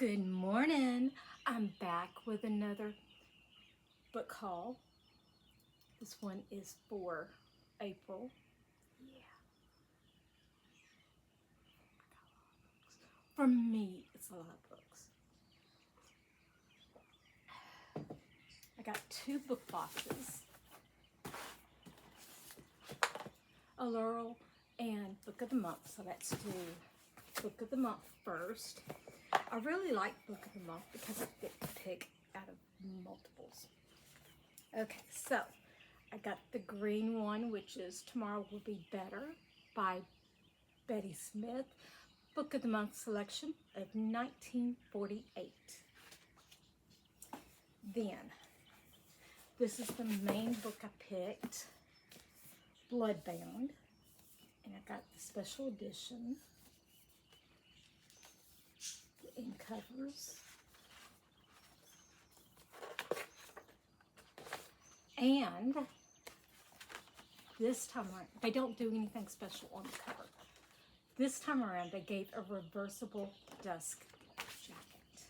Good morning. I'm back with another book haul. This one is for April. Yeah. For me, it's a lot of books. I got two book boxes. Alluria and Book of the Month. So let's do Book of the Month first. I really like Book of the Month because I get to pick out of multiples. Okay, so I got the green one, which is Tomorrow Will Be Better by Betty Smith. Book of the Month selection of 1948. Then, this is the main book I picked, Bloodbound, and I got the special edition. The end covers. And this time around, they don't do anything special on the cover. This time around, they gave a reversible dusk jacket.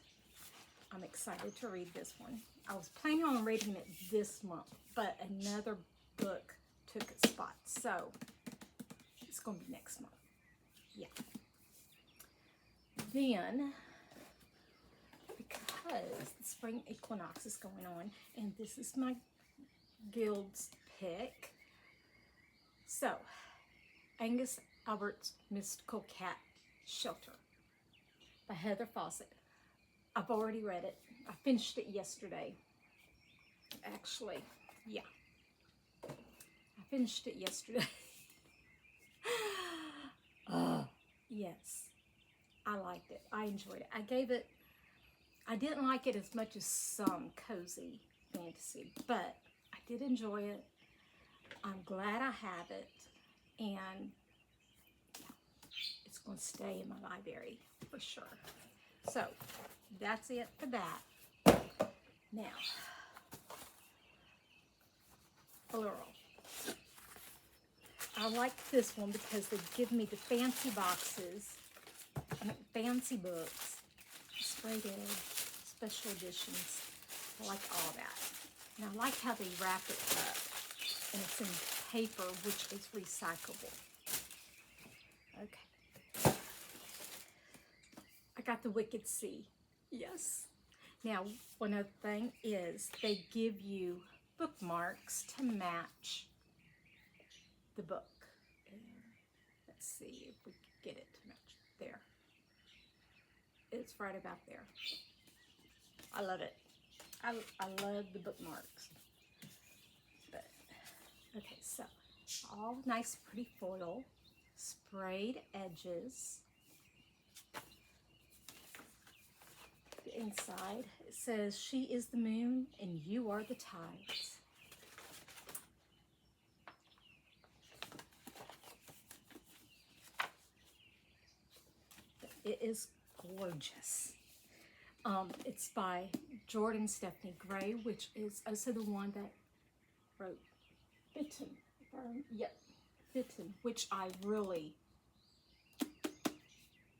I'm excited to read this one. I was planning on reading it this month, but another book took its spot, so it's going to be next month. Yeah. Then, because the spring equinox is going on, and this is my guild's pick. So, Angus Albert's Mystical Cat Shelter by Heather Fawcett. I've already read it. I finished it yesterday. Actually, yeah. I finished it yesterday. Yes. I liked it. I enjoyed it. I didn't like it as much as some cozy fantasy, but I did enjoy it. I'm glad I have it, and it's going to stay in my library for sure. So, that's it for that. Now, Alluria. I like this one because they give me the fancy boxes, fancy books, sprayed edge, special editions. I like all that. And I like how they wrap it up. And it's in paper, which is recyclable. Okay. I got the Wicked Sea. Yes. Now, one other thing is they give you bookmarks to match the book. And let's see if we can get it to match there. It's right about there. I love it. I love the bookmarks. But okay, so all nice pretty foil, sprayed edges. The inside, it says, "She is the moon and you are the tides." It is gorgeous. It's by Jordan Stephanie Gray, which is also the one that wrote Bitten. Yep, Bitten, which I really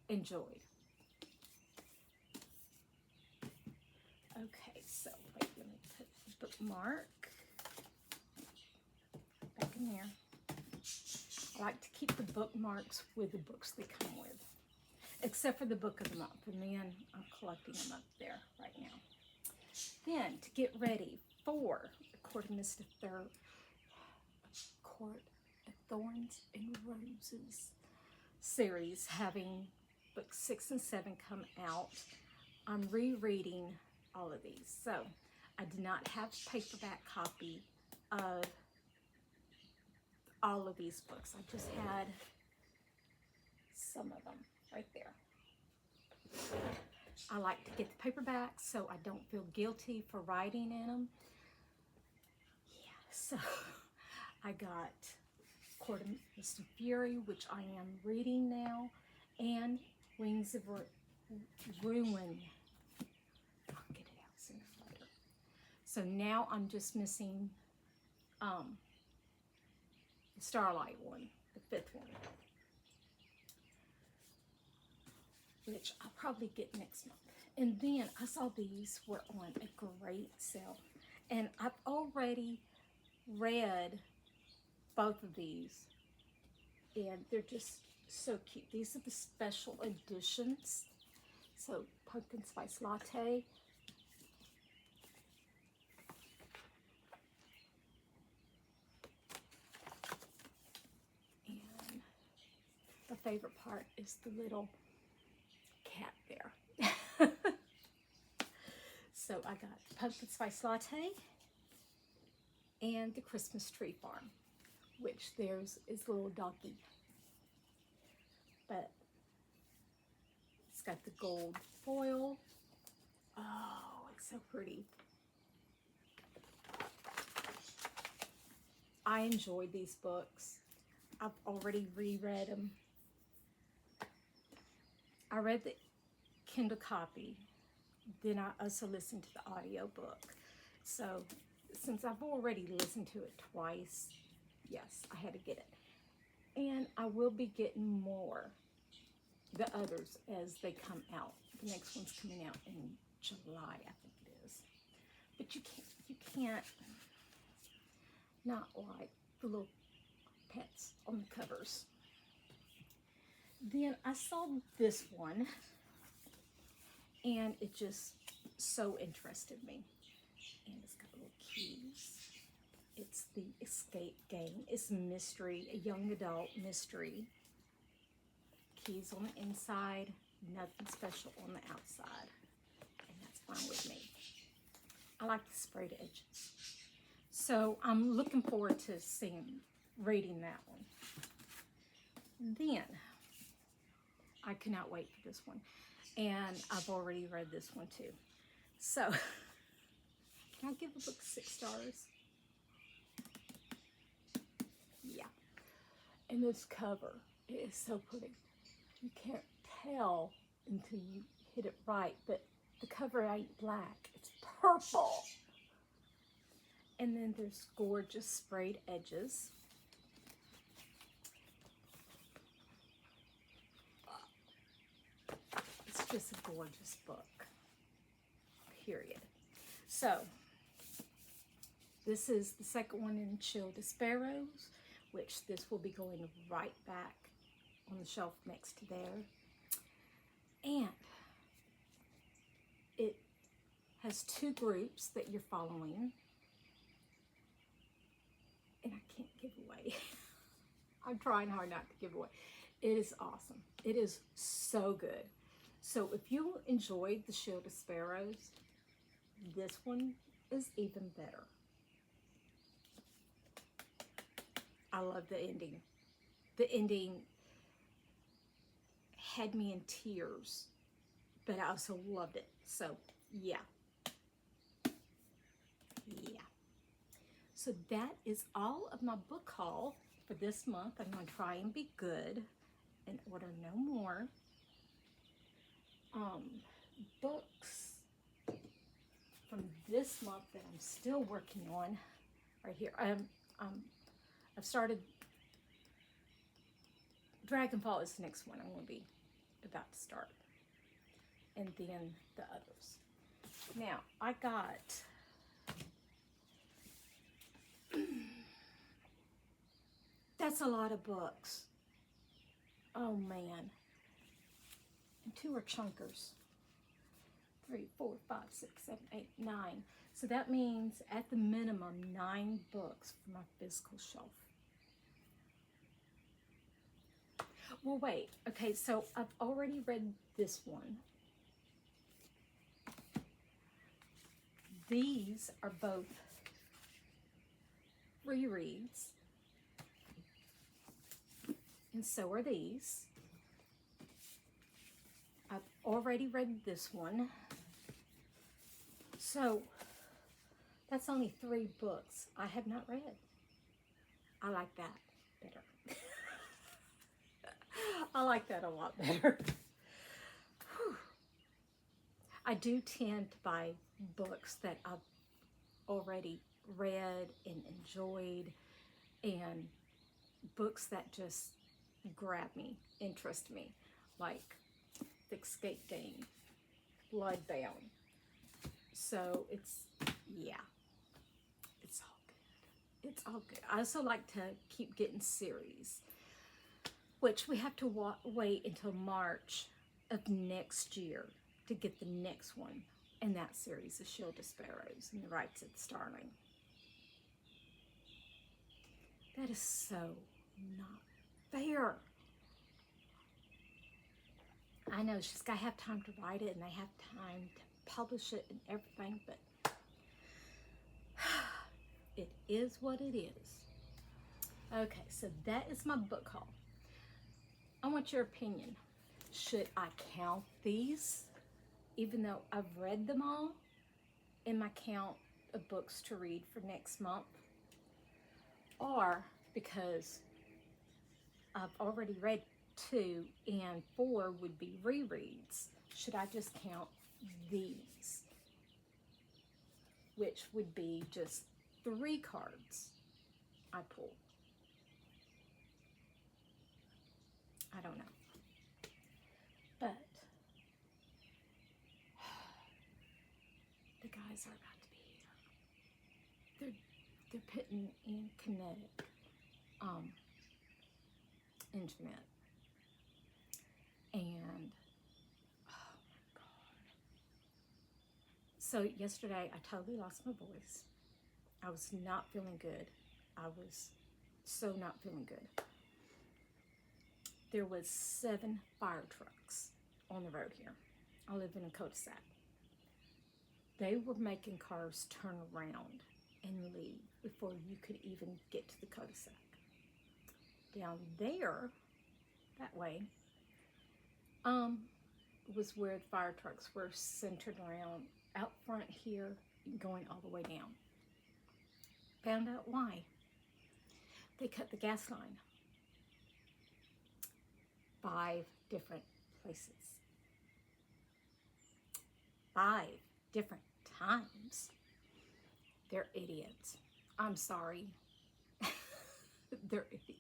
enjoyed. Okay, so wait, let me put the bookmark back in there. I like to keep the bookmarks with the books they come with. Except for the Book of the Month, and then I'm collecting them up there right now. Then, to get ready for the Court of Thorns and Roses series, having books 6 and 7 come out, I'm rereading all of these. So, I did not have a paperback copy of all of these books. I just had some of them. Right there. I like to get the paperbacks so I don't feel guilty for writing in them. Yeah, so I got Court of Mist and Fury, which I am reading now, and Wings of Ruin. I'll get it out sooner or later. So now I'm just missing the Starlight one, the 5th one, which I'll probably get next month. And then I saw these were on a great sale. And I've already read both of these. And they're just so cute. These are the special editions. So, pumpkin spice latte. And the favorite part is the little cat there. So I got pumpkin spice latte and the Christmas tree farm, which theirs is a little doggy. But it's got the gold foil. Oh, it's so pretty. I enjoyed these books. I've already reread them. I read the Kindle copy. Then I also listened to the audio book. So since I've already listened to it twice, yes, I had to get it. And I will be getting more, the others, as they come out. The next one's coming out in July, I think it is. But you can't not like the little pets on the covers. Then I saw this one, and it just so interested me. And it's got little keys. It's the escape game. It's mystery, a young adult mystery. Keys on the inside, nothing special on the outside. And that's fine with me. I like the sprayed edges. So I'm looking forward to reading that one. Then, I cannot wait for this one. And I've already read this one too. So, can I give the book 6 stars? Yeah. And this cover is so pretty. You can't tell until you hit it right, but the cover ain't black. It's purple. And then there's gorgeous sprayed edges. It's just a gorgeous book, period. So, this is the second one in Chill the Sparrows, which this will be going right back on the shelf next to there. And it has 2 groups that you're following. And I can't give away. I'm trying hard not to give away. It is awesome. It is so good. So if you enjoyed the Shield of Sparrows, this one is even better. I love the ending. The ending had me in tears, but I also loved it. So yeah. So that is all of my book haul for this month. I'm going to try and be good and order no more books from this month that I'm still working on right here. I've started Dragonfall is the next one I'm going to be about to start, and then the others. Now I got that's a lot of books. Oh man. And 2 are chunkers. 3, 4, 5, 6, 7, 8, 9. So that means at the minimum 9 books for my physical shelf. Well, wait. Okay, so I've already read this one. These are both rereads. And so are these. I've already read this one. So that's only 3 books I have not read. I like that better. I like that a lot better. I do tend to buy books that I've already read and enjoyed, and books that just grab me, interest me, like The Escape Game blood-bound. So it's, yeah, it's all good. It's all good. I also like to keep getting series, which we have to wait until March of next year to get the next one. And that series, The Shield of Sparrows and the Rights of the Starling. That is so not fair. I know she's got to have time to write it and they have time to publish it and everything, but it is what it is. Okay, so that is my book haul. I want your opinion. Should I count these, even though I've read them all, in my count of books to read for next month? Or because I've already read 2 and 4 would be rereads, should I just count these, which would be just 3 cards I pulled? I don't know. But the guys are about to be here. They're putting in kinetic internet. And oh my God. So yesterday I totally lost my voice. I was not feeling good. I was so not feeling good. There was 7 fire trucks on the road here. I live in a cul-de-sac. They were making cars turn around and leave before you could even get to the cul-de-sac. Down there, that way, was where the fire trucks were centered around. Out front here, going all the way down. Found out why. They cut the gas line 5 different places. 5 different times. They're idiots. I'm sorry. They're idiots.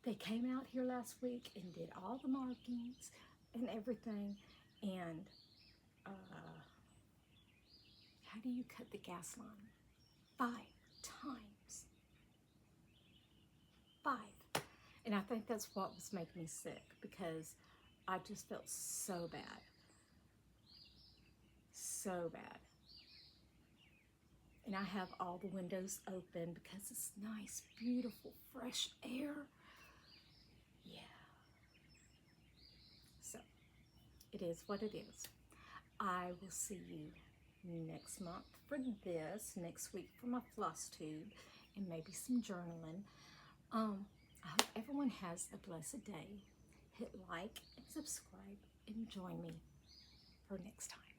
They came out here last week and did all the markings and everything. And how do you cut the gas line? 5 times. 5. And I think that's what was making me sick, because I just felt so bad. So bad. And I have all the windows open because it's nice, beautiful, fresh air. Yeah. So, it is what it is. I will see you next month for this, next week for my floss tube, and maybe some journaling. I hope everyone has a blessed day. Hit like and subscribe and join me for next time.